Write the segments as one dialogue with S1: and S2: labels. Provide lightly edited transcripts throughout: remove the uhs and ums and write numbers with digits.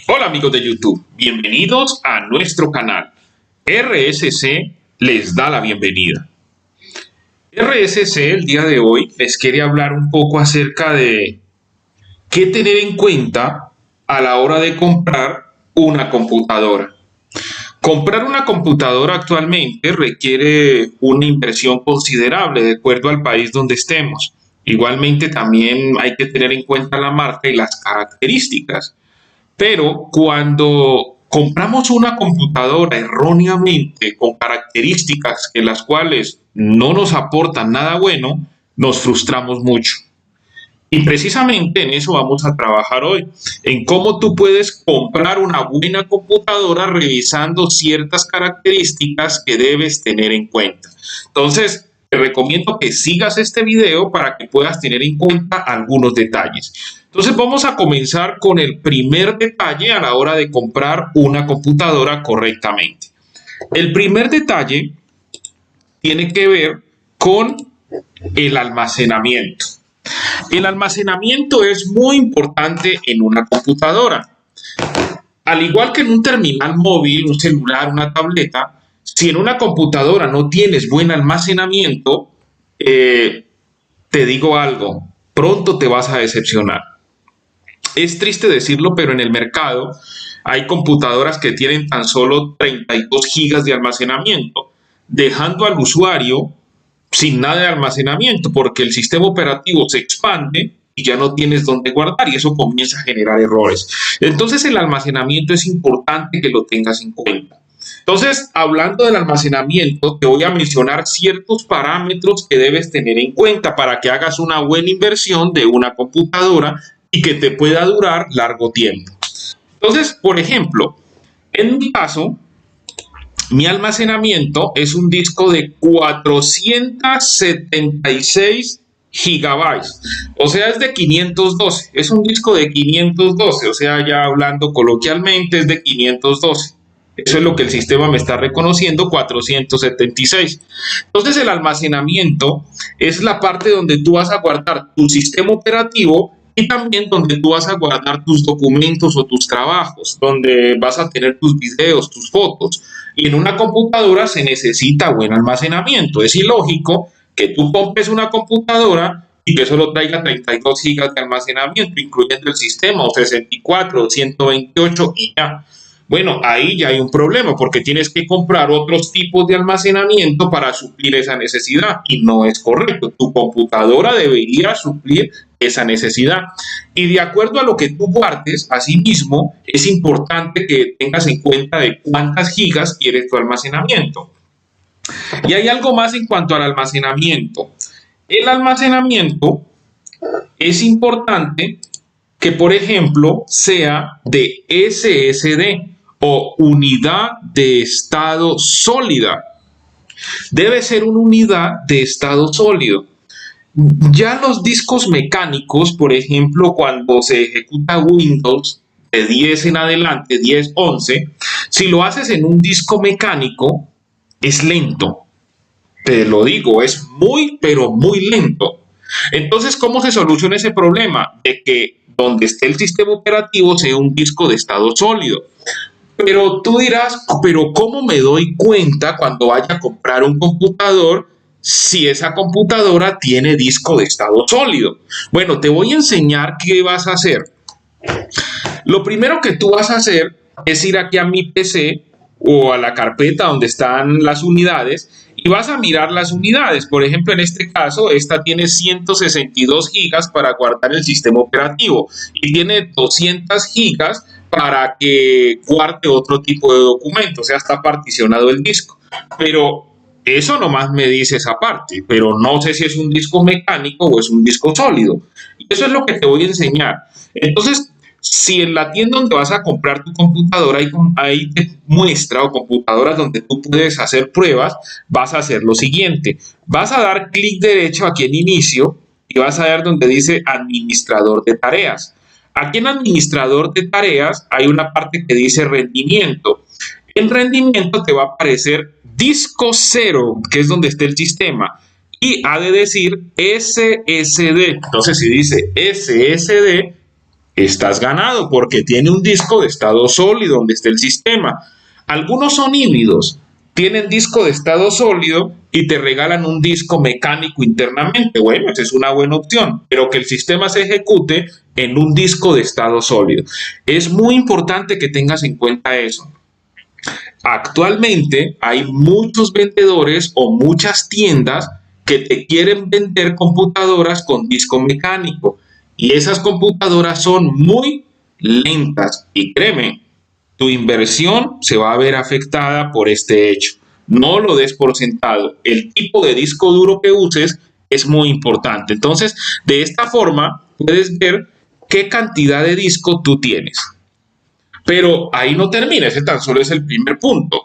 S1: Hola amigos de YouTube, bienvenidos a nuestro canal. RSC les da la bienvenida. RSC el día de hoy les quiere hablar un poco acerca de qué tener en cuenta a la hora de comprar una computadora. Comprar una computadora actualmente requiere una inversión considerable de acuerdo al país donde estemos. Igualmente también hay que tener en cuenta la marca y las características. Pero cuando compramos una computadora erróneamente con características en las cuales no nos aportan nada bueno, nos frustramos mucho. Y precisamente en eso vamos a trabajar hoy, en cómo tú puedes comprar una buena computadora revisando ciertas características que debes tener en cuenta. Entonces, te recomiendo que sigas este video para que puedas tener en cuenta algunos detalles. Entonces, vamos a comenzar con el primer detalle a la hora de comprar una computadora correctamente. El primer detalle tiene que ver con el almacenamiento. El almacenamiento es muy importante en una computadora. Al igual que en un terminal móvil, un celular, una tableta, si en una computadora no tienes buen almacenamiento, te digo algo, pronto te vas a decepcionar. Es triste decirlo, pero en el mercado hay computadoras que tienen tan solo 32 gigas de almacenamiento, dejando al usuario sin nada de almacenamiento, porque el sistema operativo se expande y ya no tienes dónde guardar y eso comienza a generar errores. Entonces el almacenamiento es importante que lo tengas en cuenta. Entonces, hablando del almacenamiento, te voy a mencionar ciertos parámetros que debes tener en cuenta para que hagas una buena inversión de una computadora y que te pueda durar largo tiempo. Entonces, por ejemplo, en mi caso, mi almacenamiento es un disco de 476 gigabytes, o sea, es de 512, es un disco de 512, o sea, ya hablando coloquialmente es de 512. Eso es lo que el sistema me está reconociendo, 476. Entonces, el almacenamiento es la parte donde tú vas a guardar tu sistema operativo y también donde tú vas a guardar tus documentos o tus trabajos, donde vas a tener tus videos, tus fotos. Y en una computadora se necesita buen almacenamiento. Es ilógico que tú compres una computadora y que solo traiga 32 gigas de almacenamiento, incluyendo el sistema, o 64, o 128 y ya. Bueno, ahí ya hay un problema porque tienes que comprar otros tipos de almacenamiento para suplir esa necesidad y no es correcto. Tu computadora debería suplir esa necesidad. Y de acuerdo a lo que tú guardes, asimismo, es importante que tengas en cuenta de cuántas gigas quieres tu almacenamiento. Y hay algo más en cuanto al almacenamiento. El almacenamiento es importante que, por ejemplo, sea de SSD o unidad de estado sólida. Debe ser una unidad de estado sólido. Ya los discos mecánicos, por ejemplo, cuando se ejecuta Windows de 10 en adelante, 10, 11, si lo haces en un disco mecánico, es lento. Te lo digo, es muy, pero muy lento. Entonces, ¿cómo se soluciona ese problema? De que donde esté el sistema operativo sea un disco de estado sólido. Pero tú dirás, pero ¿cómo me doy cuenta cuando vaya a comprar un computador si esa computadora tiene disco de estado sólido? Bueno, te voy a enseñar qué vas a hacer. Lo primero que tú vas a hacer es ir aquí a mi PC o a la carpeta donde están las unidades y vas a mirar las unidades. Por ejemplo, en este caso, esta tiene 162 gigas para guardar el sistema operativo y tiene 200 gigas para que guarde otro tipo de documento, o sea, está particionado el disco. Pero eso nomás me dice esa parte, pero no sé si es un disco mecánico o es un disco sólido. Y eso es lo que te voy a enseñar. Entonces, si en la tienda donde vas a comprar tu computadora ahí te muestra o computadoras donde tú puedes hacer pruebas, vas a hacer lo siguiente. Vas a dar clic derecho aquí en inicio y vas a ver donde dice administrador de tareas. Aquí en administrador de tareas hay una parte que dice rendimiento. En rendimiento te va a aparecer disco 0, que es donde está el sistema, y ha de decir SSD. Entonces, si dice SSD, estás ganado porque tiene un disco de estado sólido donde está el sistema. Algunos son híbridos, tienen disco de estado sólido y te regalan un disco mecánico internamente. Bueno, esa es una buena opción, pero que el sistema se ejecute en un disco de estado sólido. Es muy importante que tengas en cuenta eso. Actualmente hay muchos vendedores o muchas tiendas que te quieren vender computadoras con disco mecánico y esas computadoras son muy lentas y créeme, tu inversión se va a ver afectada por este hecho. No lo des por sentado. El tipo de disco duro que uses es muy importante. Entonces, de esta forma puedes ver qué cantidad de disco tú tienes. Pero ahí no termina, ese tan solo es el primer punto.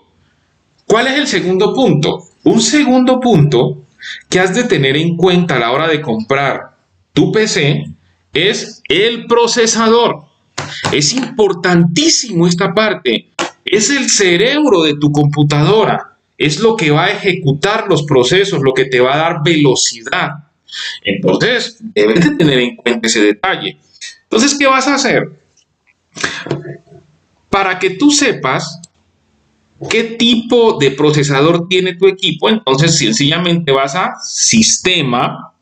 S1: ¿Cuál es el segundo punto? Un segundo punto que has de tener en cuenta a la hora de comprar tu PC es el procesador. Es importantísimo esta parte. Es el cerebro de tu computadora. Es lo que va a ejecutar los procesos, lo que te va a dar velocidad. Entonces, debes de tener en cuenta ese detalle. Entonces, ¿qué vas a hacer? Para que tú sepas qué tipo de procesador tiene tu equipo, entonces sencillamente vas a Sistema.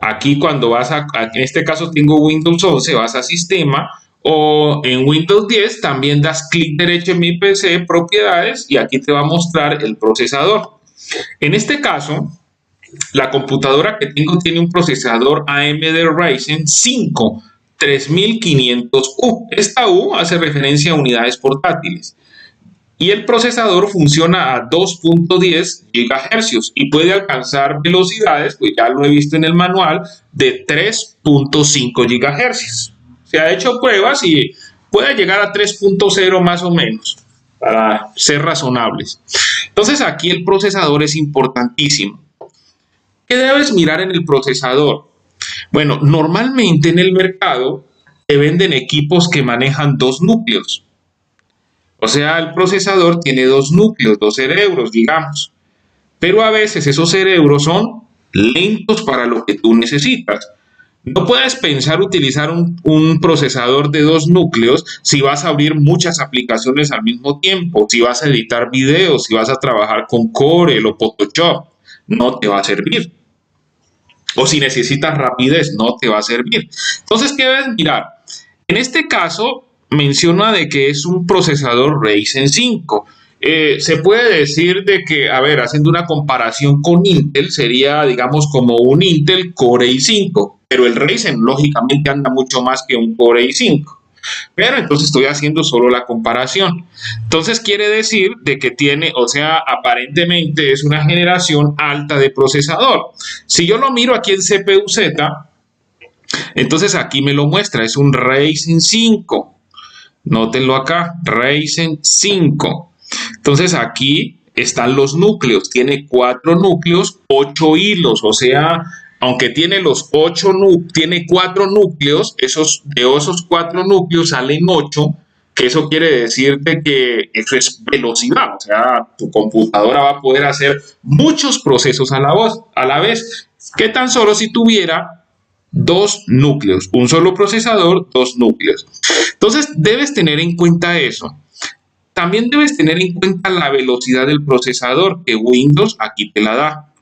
S1: Aquí cuando vas en este caso tengo Windows 11, vas a Sistema, o en Windows 10 también das clic derecho en mi PC, Propiedades, y aquí te va a mostrar el procesador. En este caso, la computadora que tengo tiene un procesador AMD Ryzen 5 3500U. Esta U hace referencia a unidades portátiles. Y el procesador funciona a 2.10 GHz y puede alcanzar velocidades, pues ya lo he visto en el manual, de 3.5 GHz. Se ha hecho pruebas y puede llegar a 3.0 más o menos, para ser razonables. Entonces aquí el procesador es importantísimo. ¿Qué debes mirar en el procesador? Bueno, normalmente en el mercado te venden equipos que manejan dos núcleos. O sea, el procesador tiene dos núcleos, dos cerebros, digamos. Pero a veces esos cerebros son lentos para lo que tú necesitas. No puedes pensar utilizar un procesador de dos núcleos si vas a abrir muchas aplicaciones al mismo tiempo, si vas a editar videos, si vas a trabajar con Corel o Photoshop. No te va a servir. O si necesitas rapidez, no te va a servir. Entonces, ¿qué debes mirar? En este caso, menciona de que es un procesador Ryzen 5. Se puede decir de que, a ver, haciendo una comparación con Intel, sería, digamos, como un Intel Core i5, pero el Ryzen, lógicamente, anda mucho más que un Core i5. Pero entonces estoy haciendo solo la comparación. Entonces quiere decir de que tiene, o sea, aparentemente es una generación alta de procesador. Si yo lo miro aquí en CPU-Z, entonces aquí me lo muestra, es un Ryzen 5. Nótenlo acá, Ryzen 5. Entonces aquí están los núcleos, tiene 4 núcleos, 8 hilos, o sea, aunque tiene tiene 4 núcleos, de esos 4 núcleos salen 8, que eso quiere decirte que eso es velocidad, o sea, tu computadora va a poder hacer muchos procesos a la vez, que tan solo si tuviera 2 núcleos, un solo procesador, 2 núcleos. Entonces debes tener en cuenta eso. También debes tener en cuenta la velocidad del procesador, que Windows aquí te la da.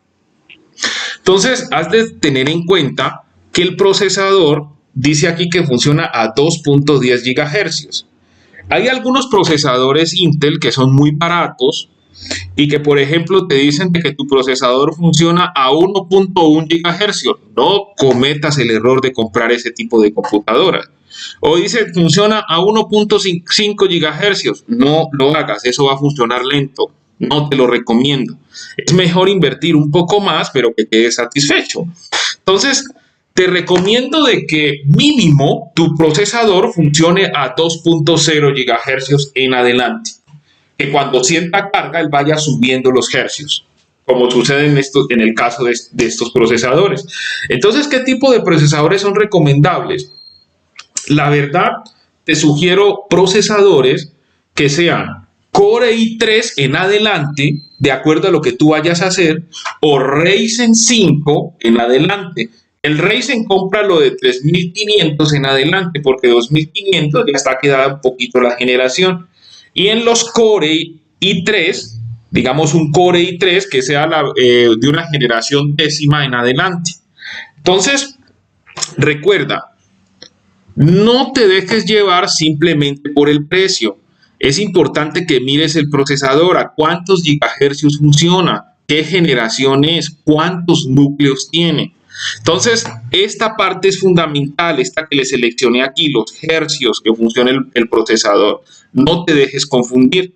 S1: Entonces has de tener en cuenta que el procesador dice aquí que funciona a 2.10 GHz. Hay algunos procesadores Intel que son muy baratos y que, por ejemplo, te dicen que tu procesador funciona a 1.1 GHz. No cometas el error de comprar ese tipo de computadoras. O dice funciona a 1.5 GHz. No lo hagas, eso va a funcionar lento. No te lo recomiendo. Es mejor invertir un poco más, pero que quedes satisfecho. Entonces, te recomiendo de que mínimo tu procesador funcione a 2.0 GHz en adelante. Que cuando sienta carga, él vaya subiendo los hercios, como sucede en el caso de estos procesadores. Entonces, ¿qué tipo de procesadores son recomendables? La verdad, te sugiero procesadores que sean Core i3 en adelante, de acuerdo a lo que tú vayas a hacer, o Ryzen 5 en adelante. El Ryzen compra lo de 3500 en adelante, porque 2500 ya está quedada un poquito la generación. Y en los Core i3, digamos un Core i3 que sea de una generación décima en adelante. Entonces, recuerda, no te dejes llevar simplemente por el precio. Es importante que mires el procesador, a cuántos gigahercios funciona, qué generación es, cuántos núcleos tiene. Entonces, esta parte es fundamental, esta que le seleccioné aquí, los hercios que funciona el procesador. No te dejes confundir.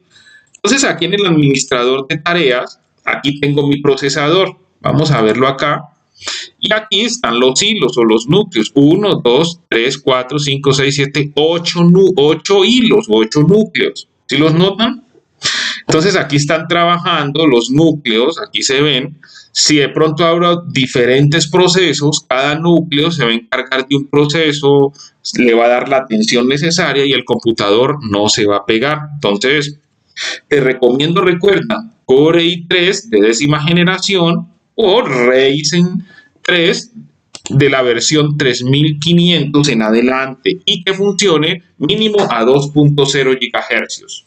S1: Entonces, aquí en el administrador de tareas, aquí tengo mi procesador. Vamos a verlo acá. Y aquí están los hilos o los núcleos. 1, 2, 3, 4, 5, 6, 7, 8 hilos o 8 núcleos. ¿Sí los notan? Entonces aquí están trabajando los núcleos, aquí se ven. Si de pronto habrá diferentes procesos, cada núcleo se va a encargar de un proceso, le va a dar la atención necesaria y el computador no se va a pegar. Entonces, te recomiendo, recuerda, Core i3 de décima generación o Ryzen 3 de la versión 3500 en adelante y que funcione mínimo a 2.0 GHz.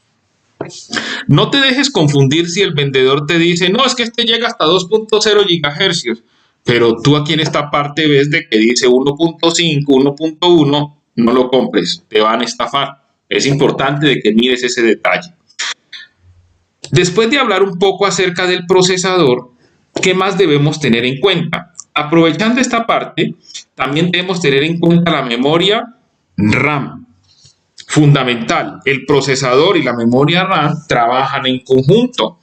S1: No te dejes confundir si el vendedor te dice, no, es que este llega hasta 2.0 GHz, pero tú aquí en esta parte ves de que dice 1.5, 1.1, no lo compres, te van a estafar. Es importante de que mires ese detalle. Después de hablar un poco acerca del procesador, ¿qué más debemos tener en cuenta? Aprovechando esta parte, también debemos tener en cuenta la memoria RAM. Fundamental, el procesador y la memoria RAM trabajan en conjunto,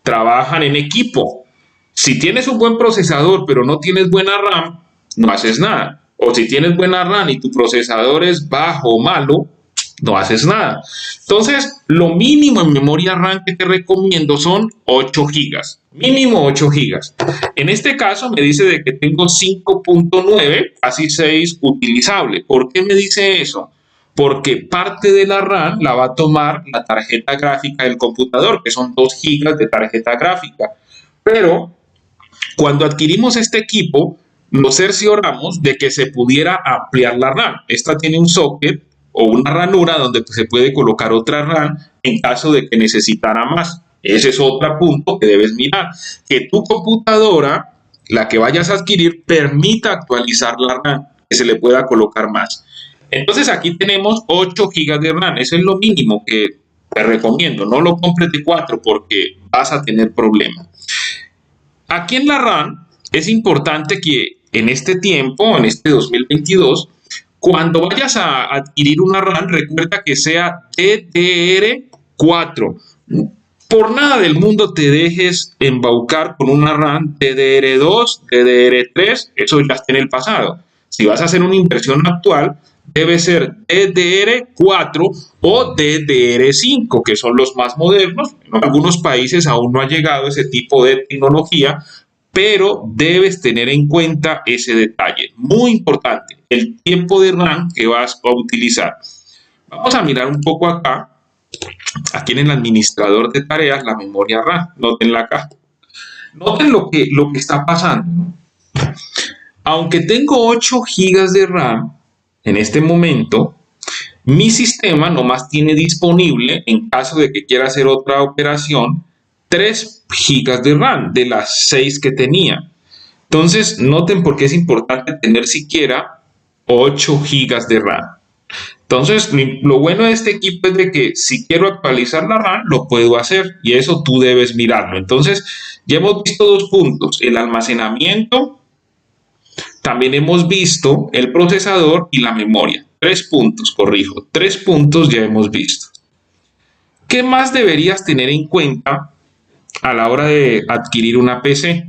S1: trabajan en equipo. Si tienes un buen procesador pero no tienes buena RAM, no haces nada. O si tienes buena RAM y tu procesador es bajo o malo, no haces nada. Entonces, lo mínimo en memoria RAM que te recomiendo son 8 GB. Mínimo 8 GB. En este caso me dice de que tengo 5.9, casi 6 utilizable. ¿Por qué me dice eso? Porque parte de la RAM la va a tomar la tarjeta gráfica del computador, que son 2 GB de tarjeta gráfica. Pero cuando adquirimos este equipo, nos cercioramos de que se pudiera ampliar la RAM. Esta tiene un socket o una ranura donde se puede colocar otra RAM en caso de que necesitara más. Ese es otro punto que debes mirar, que tu computadora, la que vayas a adquirir, permita actualizar la RAM, que se le pueda colocar más. Entonces aquí tenemos 8 GB de RAM, eso es lo mínimo que te recomiendo, no lo compres de 4 porque vas a tener problemas. Aquí en la RAM es importante que en este tiempo, en este 2022, cuando vayas a adquirir una RAM, recuerda que sea DDR4. Por nada del mundo te dejes embaucar con una RAM DDR2, DDR3, eso ya está en el pasado. Si vas a hacer una inversión actual, debe ser DDR4 o DDR5, que son los más modernos. En algunos países aún no ha llegado ese tipo de tecnología, pero debes tener en cuenta ese detalle. Muy importante, el tiempo de RAM que vas a utilizar. Vamos a mirar un poco acá. Aquí en el administrador de tareas, la memoria RAM, notenla acá. Noten lo que está pasando. Aunque tengo 8 GB de RAM en este momento, mi sistema nomás tiene disponible, en caso de que quiera hacer otra operación, 3 GB de RAM de las 6 que tenía. Entonces, noten por qué es importante tener siquiera 8 GB de RAM. Entonces, lo bueno de este equipo es de que si quiero actualizar la RAM, lo puedo hacer y eso tú debes mirarlo. Entonces, ya hemos visto 2 puntos, el almacenamiento, también hemos visto el procesador y la memoria. 3 puntos, corrijo, 3 puntos ya hemos visto. ¿Qué más deberías tener en cuenta a la hora de adquirir una PC?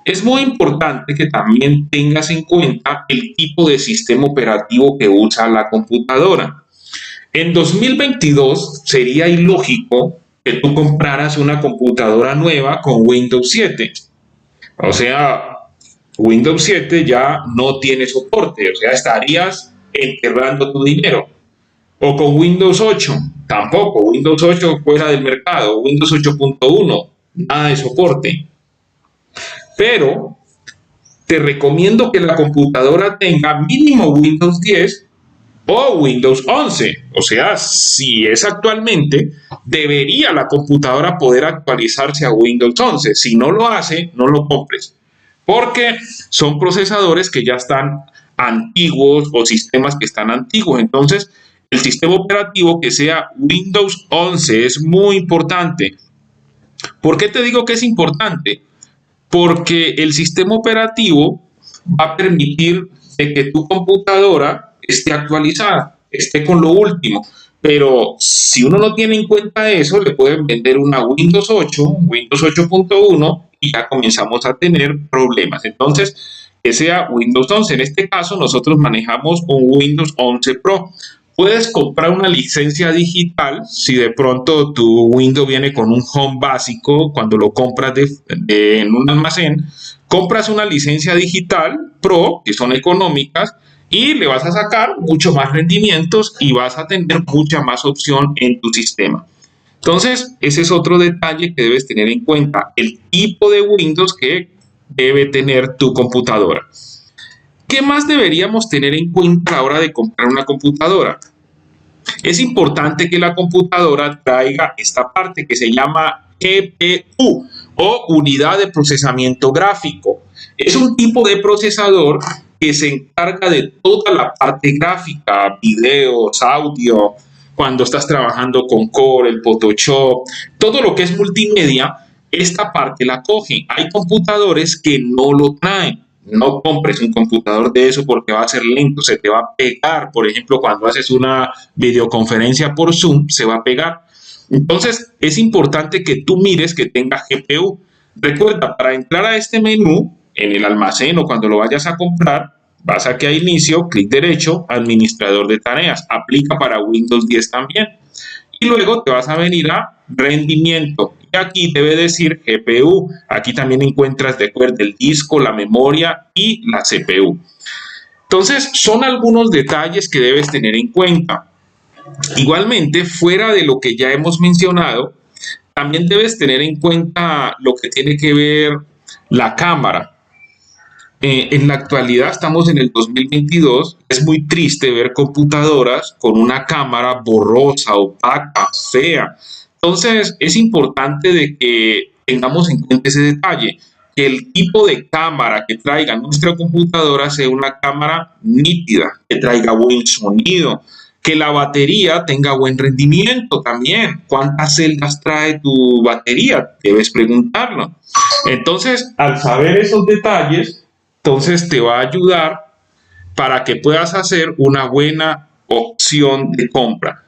S1: Es muy importante que también tengas en cuenta el tipo de sistema operativo que usa la computadora. En 2022 sería ilógico que tú compraras una computadora nueva con Windows 7. O sea, Windows 7 ya no tiene soporte, o sea, estarías enterrando tu dinero. O con Windows 8, tampoco, Windows 8 fuera del mercado, Windows 8.1, nada de soporte. Pero te recomiendo que la computadora tenga mínimo Windows 10 o Windows 11. O sea, si es actualmente, debería la computadora poder actualizarse a Windows 11. Si no lo hace, no lo compres, porque son procesadores que ya están antiguos o sistemas que están antiguos. Entonces, el sistema operativo que sea Windows 11 es muy importante. ¿Por qué te digo que es importante? Porque el sistema operativo va a permitir de que tu computadora esté actualizada, esté con lo último. Pero si uno no tiene en cuenta eso, le pueden vender una Windows 8, Windows 8.1 y ya comenzamos a tener problemas. Entonces, que sea Windows 11. En este caso, nosotros manejamos un Windows 11 Pro. Puedes comprar una licencia digital si de pronto tu Windows viene con un home básico. Cuando lo compras en un almacén, compras una licencia digital Pro, que son económicas, y le vas a sacar mucho más rendimientos y vas a tener mucha más opción en tu sistema. Entonces, ese es otro detalle que debes tener en cuenta, el tipo de Windows que debe tener tu computadora. ¿Qué más deberíamos tener en cuenta a la hora de comprar una computadora? Es importante que la computadora traiga esta parte que se llama GPU o unidad de procesamiento gráfico. Es un tipo de procesador que se encarga de toda la parte gráfica, videos, audio, cuando estás trabajando con Corel, Photoshop, todo lo que es multimedia, esta parte la coge. Hay computadores que no lo traen. No compres un computador de eso porque va a ser lento, se te va a pegar. Por ejemplo, cuando haces una videoconferencia por Zoom, se va a pegar. Entonces, es importante que tú mires que tenga GPU. Recuerda, para entrar a este menú, en el almacén o cuando lo vayas a comprar, vas aquí a inicio, clic derecho, administrador de tareas. Aplica para Windows 10 también. Y luego te vas a venir a rendimiento. Y aquí debe decir GPU. Aquí también encuentras, recuerda, el disco, la memoria y la CPU. Entonces, son algunos detalles que debes tener en cuenta. Igualmente, fuera de lo que ya hemos mencionado, también debes tener en cuenta lo que tiene que ver la cámara. En la actualidad estamos en el 2022, es muy triste ver computadoras con una cámara borrosa, opaca, fea. Entonces es importante de que tengamos en cuenta ese detalle, que el tipo de cámara que traiga nuestra computadora sea una cámara nítida, que traiga buen sonido, que la batería tenga buen rendimiento también. ¿Cuántas celdas trae tu batería? Debes preguntarlo. Entonces, al saber esos detalles, entonces te va a ayudar para que puedas hacer una buena opción de compra.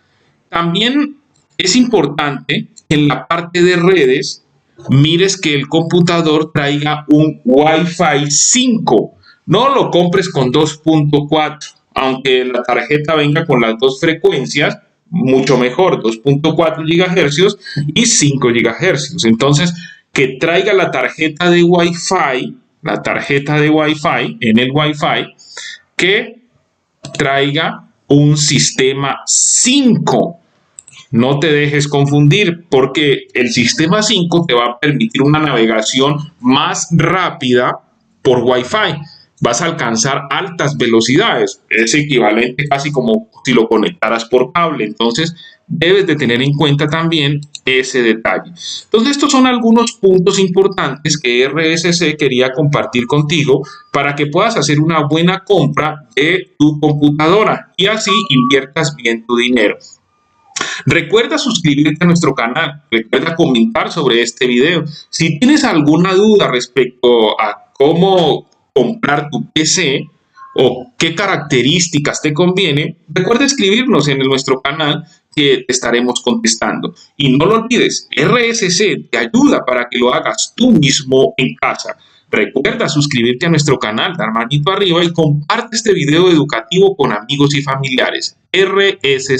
S1: También es importante que en la parte de redes mires que el computador traiga un Wi-Fi 5. No lo compres con 2.4, aunque la tarjeta venga con las dos frecuencias, mucho mejor, 2.4 GHz y 5 GHz. Entonces, que traiga la tarjeta de Wi-Fi en el Wi-Fi, que traiga un sistema 5. No te dejes confundir porque el sistema 5 te va a permitir una navegación más rápida por Wi-Fi. Vas a alcanzar altas velocidades. Es equivalente casi como si lo conectaras por cable. Entonces, debes de tener en cuenta también ese detalle. Entonces, estos son algunos puntos importantes que RSC quería compartir contigo para que puedas hacer una buena compra de tu computadora y así inviertas bien tu dinero. Recuerda suscribirte a nuestro canal, recuerda comentar sobre este video. Si tienes alguna duda respecto a cómo comprar tu PC o qué características te conviene, recuerda escribirnos en nuestro canal que te estaremos contestando. Y no lo olvides, RSC te ayuda para que lo hagas tú mismo en casa. Recuerda suscribirte a nuestro canal, dar manito arriba y comparte este video educativo con amigos y familiares. RSC.